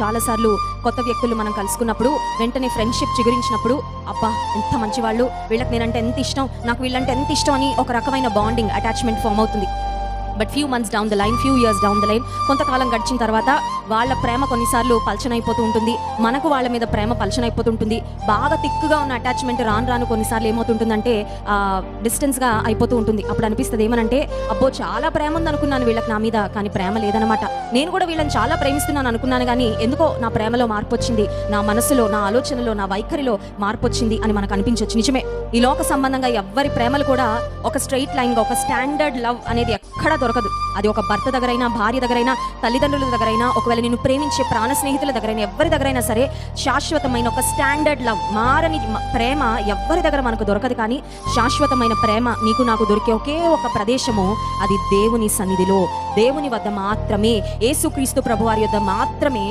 చాలాసార్లు కొత్త వ్యక్తులు మనం కలుసుకున్నప్పుడు వెంటనే ఫ్రెండ్షిప్ చిగురించినప్పుడు అబ్బా ఎంత మంచివాళ్ళు, వీళ్ళకి నేనంటే ఎంత ఇష్టం, నాకు వీళ్ళంటే ఎంత ఇష్టం అని ఒక రకమైన బాండింగ్, అటాచ్మెంట్ ఫామ్ అవుతుంది. But few months down the line, few years down the line, కొంతకాలం గడిచిన తర్వాత వాళ్ళ ప్రేమ కొన్నిసార్లు పలచనైపోతూ ఉంటుంది, మనకు వాళ్ళ మీద ప్రేమ పలచనైపోతుంటుంది. బాగా తిక్కుగా ఉన్న అటాచ్మెంట్ రాను రాను కొన్నిసార్లు ఏమవుతుంటుందంటే డిస్టెన్స్గా అయిపోతూ ఉంటుంది. అప్పుడు అనిపిస్తుంది ఏమనంటే, అబ్బో చాలా ప్రేమ ఉంది అనుకున్నాను వీళ్ళకి నా మీద, కానీ ప్రేమ లేదనమాట. నేను కూడా వీళ్ళని చాలా ప్రేమిస్తున్నాను అనుకున్నాను, కానీ ఎందుకో నా ప్రేమలో మార్పు వచ్చింది, నా మనసులో, నా ఆలోచనలో, నా వైఖరిలో మార్పు వచ్చింది అని మనకు అనిపించవచ్చు. నిజమే, ఈ లోక సంబంధంగా ఎవ్వరి ప్రేమలు కూడా ఒక స్ట్రైట్ లైన్గా, ఒక స్టాండర్డ్ లవ్ అనేది ఎక్కడా దొరకదు. అది ఒక భర్త దగ్గరైనా, భార్య దగ్గరైనా, తల్లిదండ్రుల దగ్గరైనా, ఒకవేళ నిన్ను ప్రేమించే ప్రాణ స్నేహితుల దగ్గరైనా, ఎవరి దగ్గరైనా సరే శాశ్వతమైన ఒక స్టాండర్డ్ లవ్, మారని ప్రేమ ఎవ్వరి దగ్గర మనకు దొరకదు. కానీ శాశ్వతమైన ప్రేమ నీకు నాకు దొరికే ఒకే ఒక ప్రదేశము, అది దేవుని సన్నిధిలో, దేవుని వద్ద మాత్రమే, యేసుక్రీస్తు ప్రభువారి వద్ద మాత్రమే